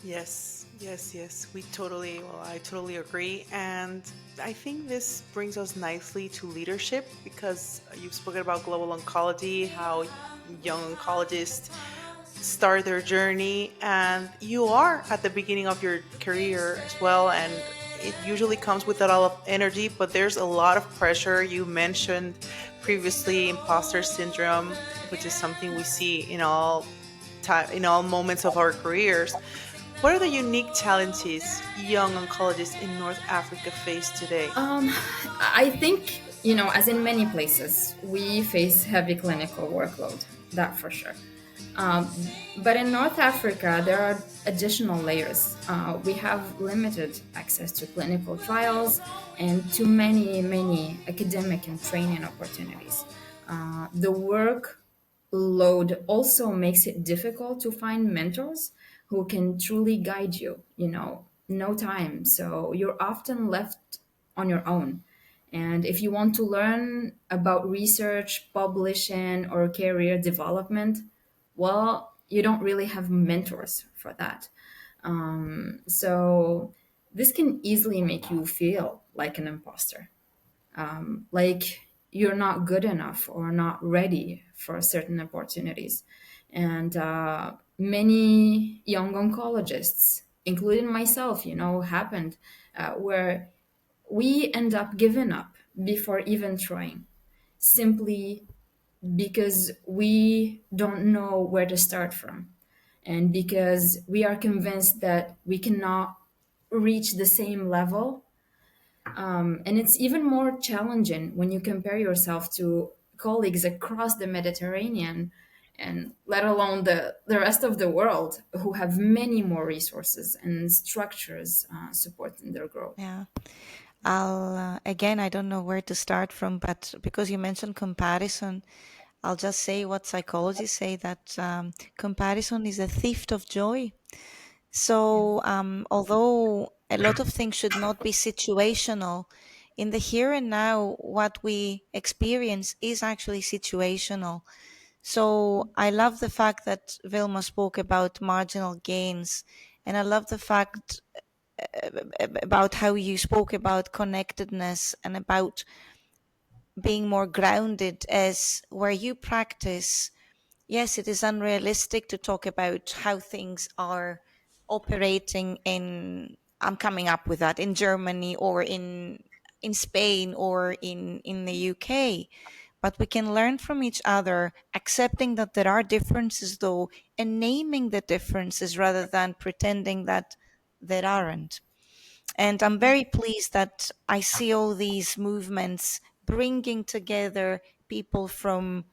Yes, yes, yes. I totally agree. And I think this brings us nicely to leadership because you've spoken about global oncology, how young oncologists start their journey, and you are at the beginning of your career as well. And it usually comes with a lot of energy, but there's a lot of pressure. You mentioned previously imposter syndrome, which is something we see in all moments of our careers. What are the unique challenges young oncologists in North Africa face today? I think, as in many places, we face heavy clinical workload, that for sure. Um, but in North Africa, there are additional layers. We have limited access to clinical trials and to many, many academic and training opportunities. The workload also makes it difficult to find mentors who can truly guide you, no time. So you're often left on your own. And if you want to learn about research, publishing, or career development, well, you don't really have mentors for that. So this can easily make you feel like an imposter, like you're not good enough or not ready for certain opportunities. And many young oncologists, including myself, happened where we end up giving up before even trying, simply because we don't know where to start from, and because we are convinced that we cannot reach the same level. And it's even more challenging when you compare yourself to colleagues across the Mediterranean, and let alone the rest of the world, who have many more resources and structures supporting their growth. Yeah. I'll again, I don't know where to start from, but because you mentioned comparison, I'll just say what psychologists say, that comparison is a thief of joy. Yeah. So, although a lot of things should not be situational, in the here and now, what we experience is actually situational. So, I love the fact that Vilma spoke about marginal gains, and I love the fact about how you spoke about connectedness and about being more grounded, as where you practice. Yes, it is unrealistic to talk about how things are operating in, I'm coming up with that, in Germany or in Spain or in the UK. But we can learn from each other, accepting that there are differences though, and naming the differences rather than pretending that there aren't. And I'm very pleased that I see all these movements bringing together people from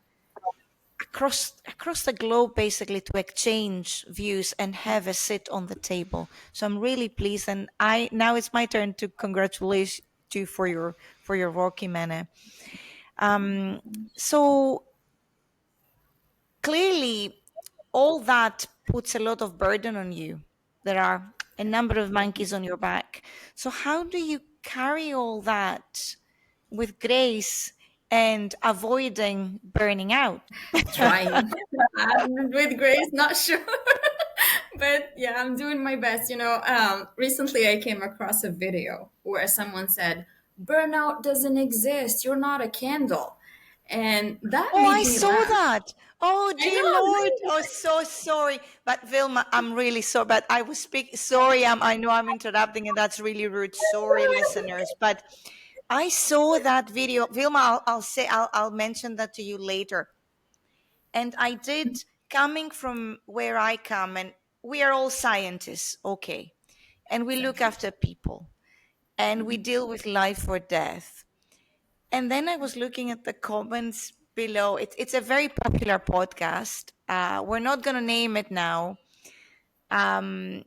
across the globe, basically, to exchange views and have a sit on the table. So I'm really pleased, and I now it's my turn to congratulate you for your work, Imene. Um, so clearly, all that puts a lot of burden on you. There are a number of monkeys on your back. So how do you carry all that with grace and avoiding burning out? Trying. With grace, not sure. But yeah, I'm doing my best. Recently I came across a video where someone said, "Burnout doesn't exist. You're not a candle." And that Oh, made I me saw laugh. that. Oh, I dear know, Lord. right? Oh, so sorry. But Vilma, I'm really sorry. But I was speaking. Sorry, I know I'm interrupting, and that's really rude. Sorry, listeners. But I saw that video. Vilma, I'll mention that to you later. And I did, coming from where I come, and we are all scientists, okay. And we look Exactly. after people, and we deal with life or death. And then I was looking at the comments below. It's a very popular podcast. We're not going to name it now. Um,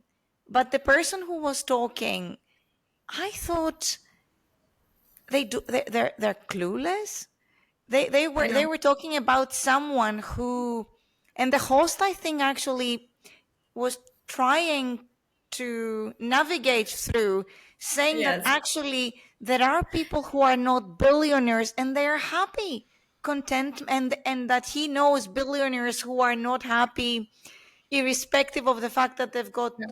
but the person who was talking, I thought they're clueless. They I were know. they were talking about someone who, and the host, I think, actually was trying to navigate through, saying that Yes. actually there are people who are not billionaires and they're happy, content, and that he knows billionaires who are not happy, irrespective of the fact that they've got No.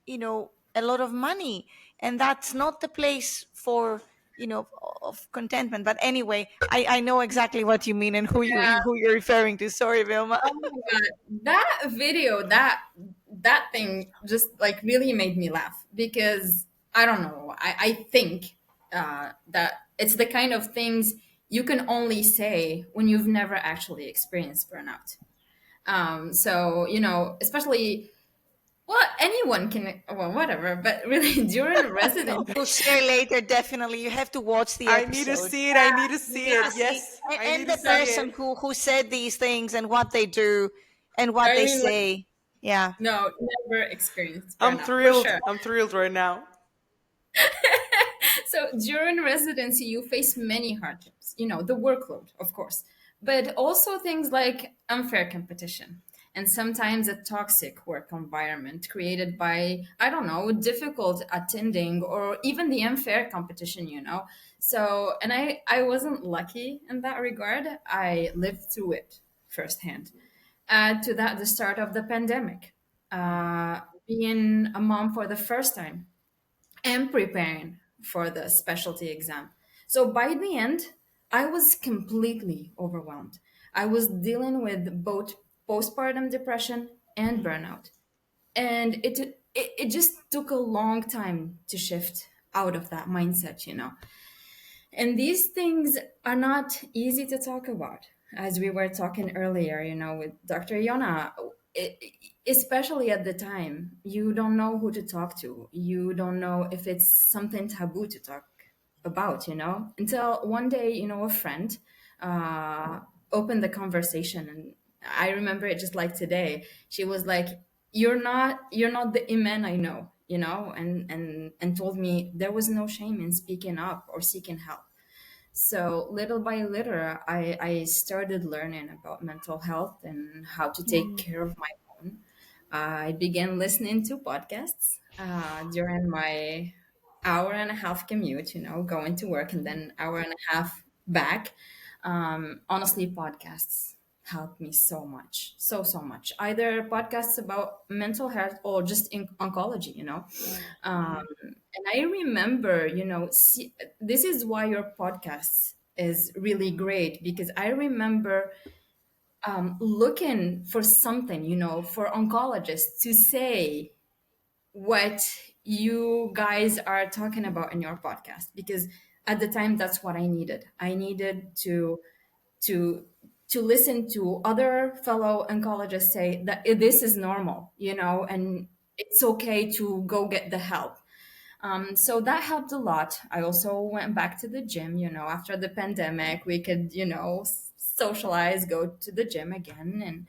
a lot of money, and that's not the place for of contentment. But anyway, I know exactly what you mean and who you're referring to. Sorry, Vilma. Oh my God. That video, that thing just like really made me laugh because I don't know. I think that it's the kind of things you can only say when you've never actually experienced burnout. So, especially, well, anyone can, well, whatever, but really during residency, We'll share later. Definitely, you have to watch the I need to episode. see it. I need to You see need it. to see, Yes, and, I need and to the see person it. who said these things and what they do and what I they mean, like, say. Yeah. no, never experienced I'm burnout for thrilled. sure. I'm thrilled right now. So during residency, you face many hardships, the workload, of course, but also things like unfair competition and sometimes a toxic work environment created by, I don't know, difficult attending or even the unfair competition. So, and I wasn't lucky in that regard. I lived through it firsthand. Add to that the start of the pandemic, being a mom for the first time and preparing for the specialty exam. So by the end, I was completely overwhelmed. I was dealing with both postpartum depression and burnout. And it just took a long time to shift out of that mindset. And these things are not easy to talk about. As we were talking earlier, with Dr. Yona, e- especially at the time, you don't know who to talk to. You don't know if it's something taboo to talk about, until one day, a friend uh, opened the conversation. And I remember it just like today. She was like, you're not the Imène I know, and told me there was no shame in speaking up or seeking help. So little by little, I started learning about mental health and how to take care of my own. I began listening to podcasts during my hour and a half commute, going to work and then hour and a half back. Honestly, podcasts helped me so much, so much. Either podcasts about mental health or just in oncology. And I remember, this is why your podcast is really great because I remember looking for something, for oncologists to say what you guys are talking about in your podcast because at the time that's what I needed. I needed to to listen to other fellow oncologists say that this is normal, and it's okay to go get the help. So that helped a lot. I also went back to the gym, after the pandemic, we could, socialize, go to the gym again. And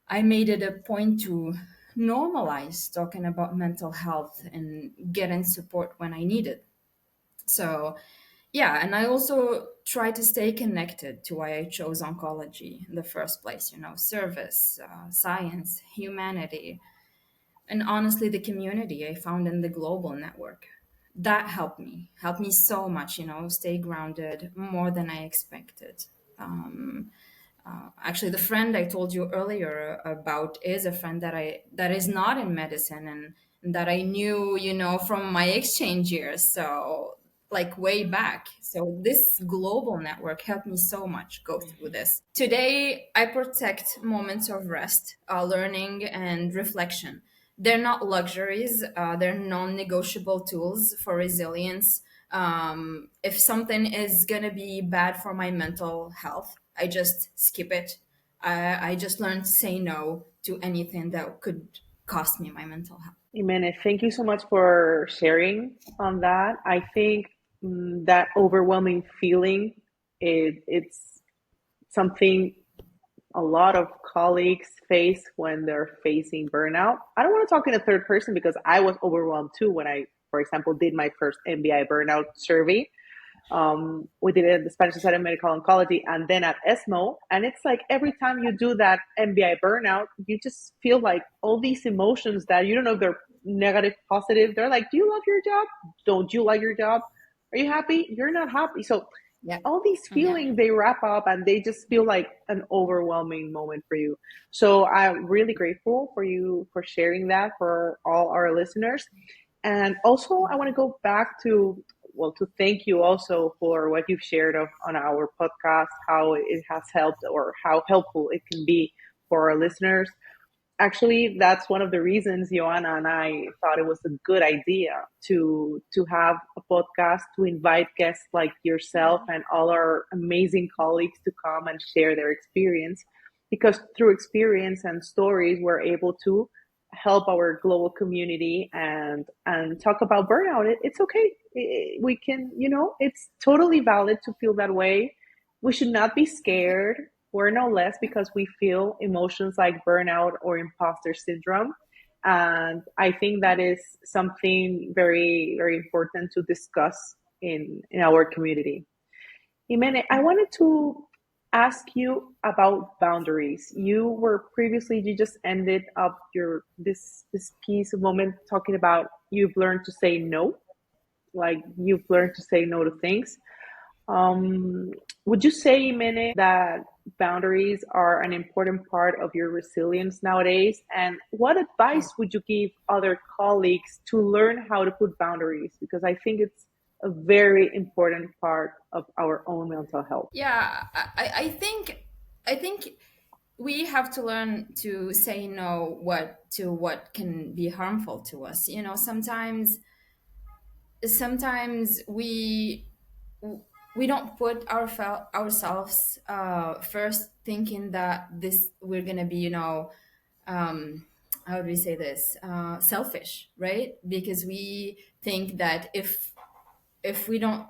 I made it a point to normalize talking about mental health and getting support when I needed. So, yeah, and I also try to stay connected to why I chose oncology in the first place, service, science, humanity, and honestly, the community I found in the global network. That helped me so much, stay grounded more than I expected. Um, Actually, the friend I told you earlier about is a friend that is not in medicine and that I knew, from my exchange years. So like way back. So this global network helped me so much go through this. Today, I protect moments of rest, learning, and reflection. They're not luxuries. They're non-negotiable tools for resilience. If something is gonna be bad for my mental health, I just skip it. I just learned to say no to anything that could cost me my mental health. Imene, thank you so much for sharing on that. I think that overwhelming feeling, it's something a lot of colleagues face when they're facing burnout. I don't want to talk in a third person because I was overwhelmed too when I, for example, did my first MBI burnout survey. We did it at the Spanish Society of Medical Oncology and then at ESMO. And it's like every time you do that MBI burnout, you just feel like all these emotions that you don't know if they're negative, positive. They're like, do you love your job? Don't you like your job? Are you happy? You're not happy. So Yeah. all these Yeah. feelings, they wrap up and they just feel like an overwhelming moment for you. So I'm really grateful for you for sharing that for all our listeners. And also, I want to go back to, well, to thank you also for what you've shared on our podcast, how it has helped or how helpful it can be for our listeners. Actually, that's one of the reasons Joanna and I thought it was a good idea to have a podcast, to invite guests like yourself and all our amazing colleagues to come and share their experience, because through experience and stories we're able to help our global community and talk about burnout. It's okay. We can, it's totally valid to feel that way. We should not be scared. We're no less because we feel emotions like burnout or imposter syndrome. And I think that is something very, very important to discuss in our community. Imene, I wanted to ask you about boundaries. You just ended up your this piece of moment talking about you've learned to say no, like you've learned to say no to things. Um, would you say, Imene, that boundaries are an important part of your resilience nowadays? And what Oh. advice would you give other colleagues to learn how to put boundaries? Because I think it's a very important part of our own mental health. Yeah, I think we have to learn to say no what can be harmful to us. Sometimes we don't put ourselves first, thinking that this we're gonna be, um, how do we say this, selfish, right? Because we think that if we don't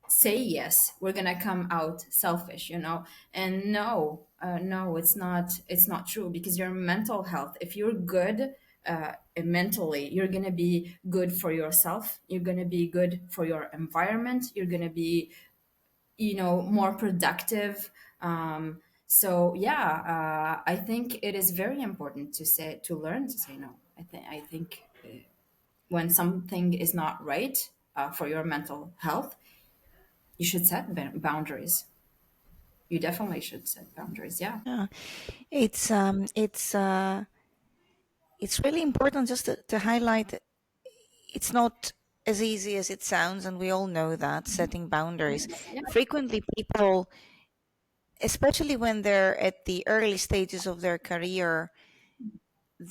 say yes, we're gonna come out selfish, and no, it's not true, because your mental health, if you're good mentally, you're gonna be good for yourself, you're gonna be good for your environment, you're gonna be, more productive. So yeah, I think it is very important to learn to say no. I think when something is not right for your mental health, you should set boundaries. You definitely should set boundaries. Yeah. Yeah. It's it's really important just to highlight that it's not as easy as it sounds, and we all know that setting boundaries. Yeah. Frequently, people, especially when they're at the early stages of their career,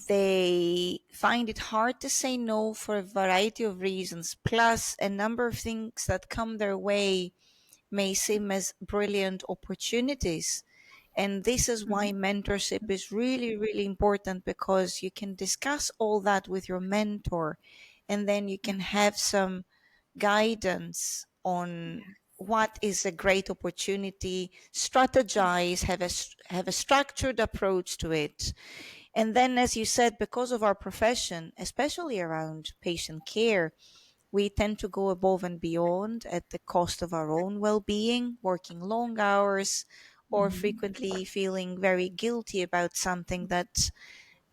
they find it hard to say no for a variety of reasons. Plus, a number of things that come their way may seem as brilliant opportunities. And this is why mentorship is really, really important, because you can discuss all that with your mentor, and then you can have some guidance on what is a great opportunity, strategize, have a structured approach to it. And then, as you said, because of our profession, especially around patient care, we tend to go above and beyond at the cost of our own well being, working long hours, or frequently feeling very guilty about something that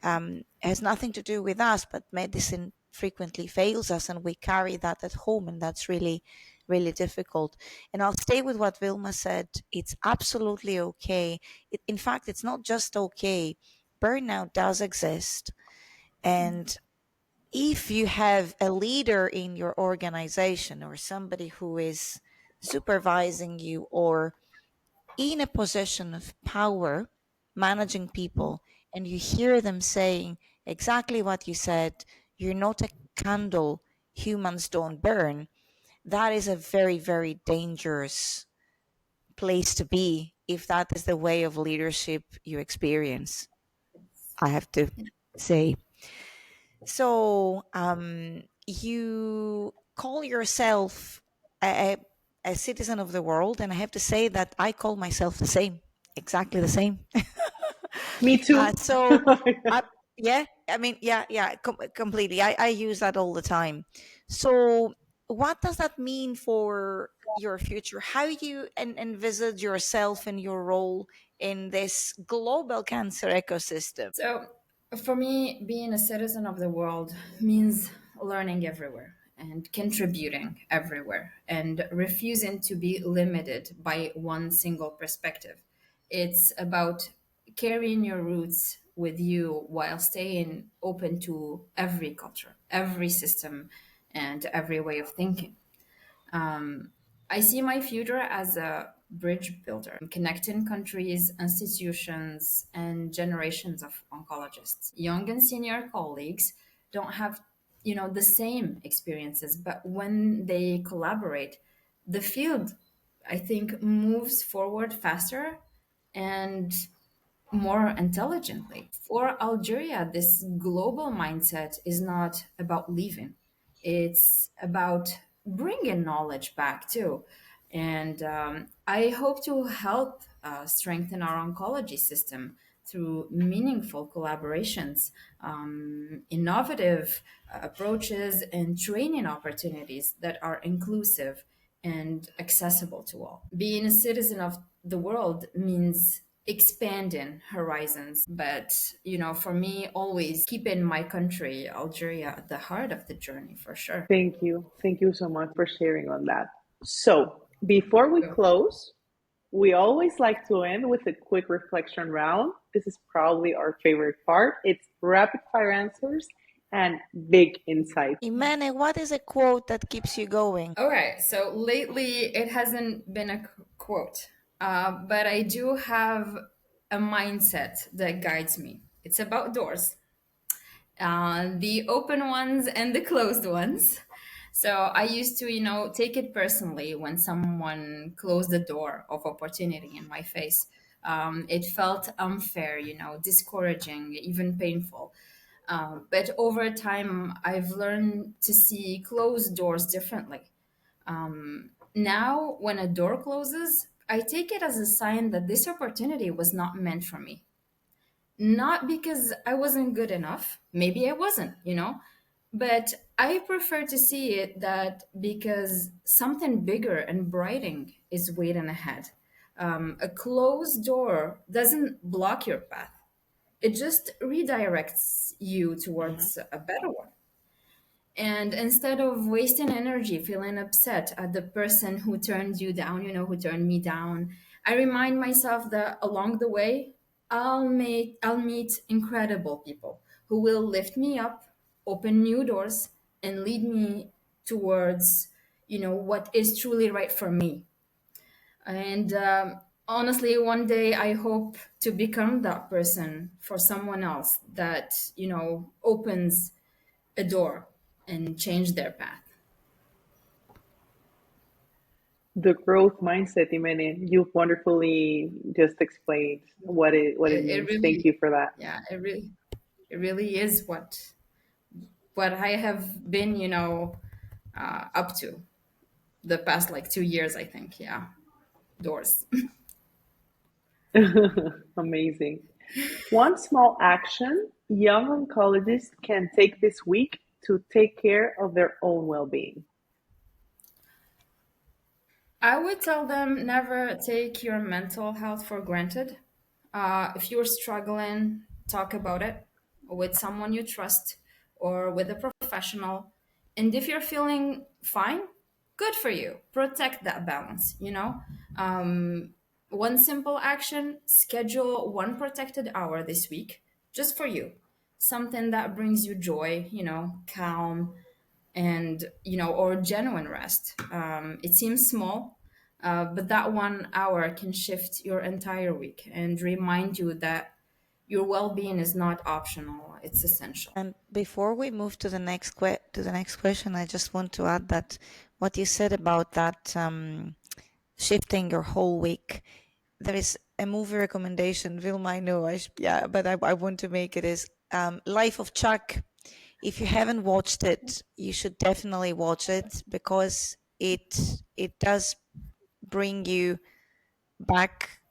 has nothing to do with us, but medicine frequently fails us, and we carry that at home, and that's really, really difficult. And I'll stay with what Vilma said. It's absolutely okay. In fact, it's not just okay. Burnout does exist. And if you have a leader in your organization, or somebody who is supervising you, or in a position of power, managing people, and you hear them saying exactly what you said, you're not a candle, humans don't burn, that is a very, very dangerous place to be if that is the way of leadership you experience, I have to say. So, you call yourself a, a citizen of the world, and I have to say that I call myself the same, exactly the same. Me too. So, I, yeah, I mean, yeah, completely. I use that all the time. So, what does that mean for your future? How do you envisage yourself and your role in this global cancer ecosystem? So for me, being a citizen of the world means learning everywhere. and contributing everywhere and refusing to be limited by one single perspective. It's about carrying your roots with you while staying open to every culture, every system, and every way of thinking. I see my future as a bridge builder, connecting countries, institutions, and generations of oncologists. Young and senior colleagues don't have, the same experiences, but when they collaborate, the field, I think, moves forward faster and more intelligently. For Algeria, this global mindset is not about leaving, it's about bringing knowledge back too. And I hope to help strengthen our oncology system through meaningful collaborations, innovative approaches, and training opportunities that are inclusive and accessible to all. Being a citizen of the world means expanding horizons, but for me, always keeping my country, Algeria, at the heart of the journey for sure. Thank you. Thank you so much for sharing on that. So, before we close, we always like to end with a quick reflection round. This is probably our favorite part. It's rapid fire answers and big insights. Imene, what is a quote that keeps you going? All right, so lately it hasn't been a quote, but I do have a mindset that guides me. It's about doors, the open ones and the closed ones. So I used to, take it personally when someone closed the door of opportunity in my face. It felt unfair, discouraging, even painful. But over time, I've learned to see closed doors differently. Now, when a door closes, I take it as a sign that this opportunity was not meant for me. Not because I wasn't good enough, maybe I wasn't, but I prefer to see it that because something bigger and brighter is waiting ahead. A closed door doesn't block your path, it just redirects you towards a better one. And instead of wasting energy feeling upset at the person who turned you down, who turned me down, I remind myself that along the way, I'll meet incredible people who will lift me up, open new doors, and lead me towards, what is truly right for me. And honestly, one day I hope to become that person for someone else that, opens a door and change their path. The growth mindset, Imene, you've wonderfully just explained what it It means. Thank really, you for that. yeah, it really is what I have been, up to the past like 2 years, I think. Yeah, doors. Amazing. One small action young oncologists can take this week to take care of their own well-being. I would tell them never take your mental health for granted. If you're struggling, talk about it with someone you trust or with a professional. And if you're feeling fine, good for you. Protect that balance, One simple action, schedule one protected hour this week just for you. Something that brings you joy, calm, and or genuine rest. It seems small, but that 1 hour can shift your entire week and remind you that your well-being is not optional, it's essential. And before we move to the next question, I just want to add that what you said about that shifting your whole week, there is a movie recommendation. Vilma, I know, yeah, but I want to make it is Life of Chuck. If you haven't watched it, you should definitely watch it because it does bring you back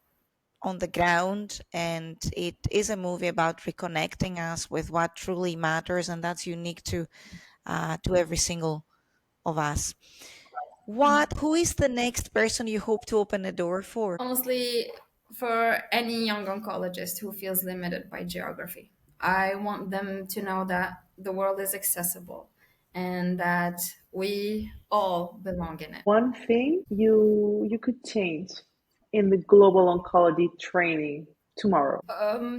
on the ground, and it is a movie about reconnecting us with what truly matters, and that's unique to every single of us. Who is the next person you hope to open a door for? Honestly, for any young oncologist who feels limited by geography, I want them to know that the world is accessible and that we all belong in it. One thing you could change in the global oncology training tomorrow.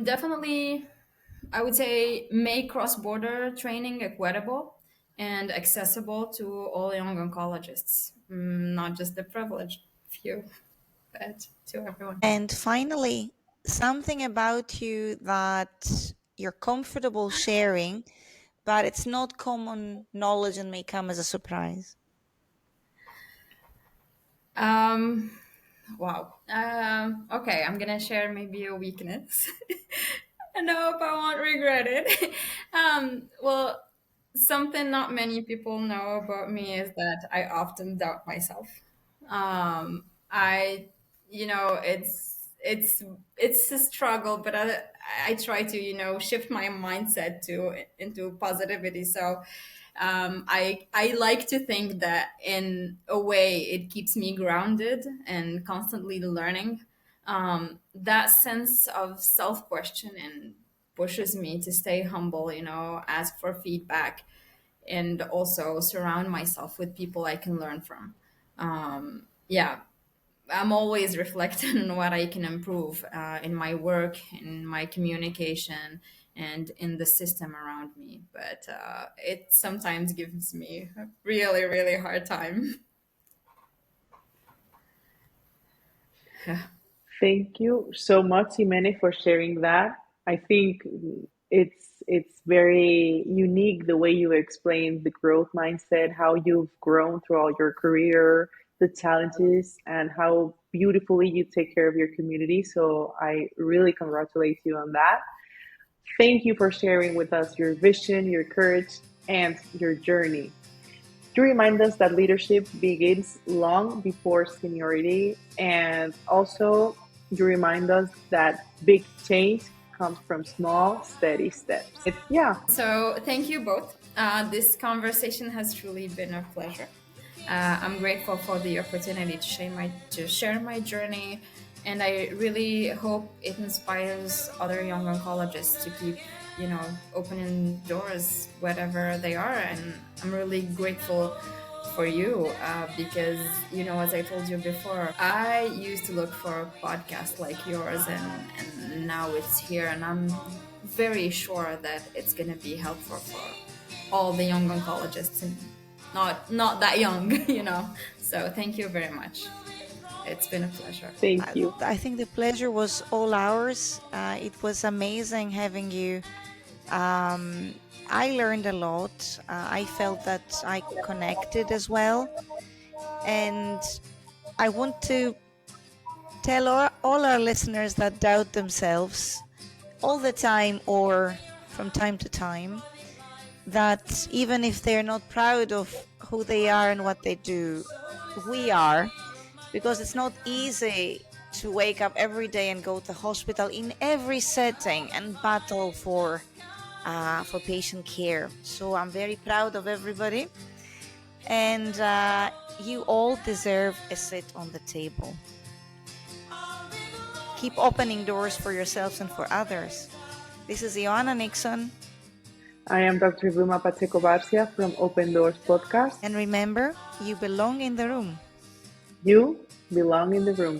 Definitely, I would say make cross-border training equitable and accessible to all young oncologists, not just the privileged few, but to everyone. And finally, something about you that you're comfortable sharing, but it's not common knowledge and may come as a surprise. Um, wow. Okay, I'm gonna share maybe a weakness. And I hope I won't regret it. Well, something not many people know about me is that I often doubt myself. I, it's a struggle, but I try to shift my mindset to into positivity. So I like to think that in a way it keeps me grounded and constantly learning. That sense of self questioning pushes me to stay humble, ask for feedback, and also surround myself with people I can learn from. Yeah, I'm always reflecting on what I can improve in my work, in my communication, and in the system around me. But it sometimes gives me a really, really hard time. Thank you so much, Imene, for sharing that. I think it's very unique the way you explain the growth mindset, how you've grown throughout your career, the challenges, and how beautifully you take care of your community. So I really congratulate you on that. Thank you for sharing with us your vision, your courage, and your journey. You remind us that leadership begins long before seniority, and also you remind us that big change comes from small, steady steps. Yeah. So, thank you both. This conversation has truly been a pleasure. I'm grateful for the opportunity to share my journey, and I really hope it inspires other young oncologists to keep, opening doors wherever they are. And I'm really grateful for you because, as I told you before, I used to look for a podcast like yours, and now it's here, and I'm very sure that it's going to be helpful for all the young oncologists and not that young, So thank you very much. It's been a pleasure. Thank you. I think the pleasure was all ours. It was amazing having you. I learned a lot. I felt that I connected as well. And I want to tell all our listeners that doubt themselves all the time or from time to time, that even if they're not proud of who they are and what they do, we are, because it's not easy to wake up every day and go to hospital in every setting and battle for patient care. So I'm very proud of everybody, and you all deserve a seat on the table. Keep opening doors for yourselves and for others. This is Ioanna Nixon. I am Dr. Vilma Pacheco-Barcia from Open Doors Podcast. And remember, you belong in the room. You belong in the room.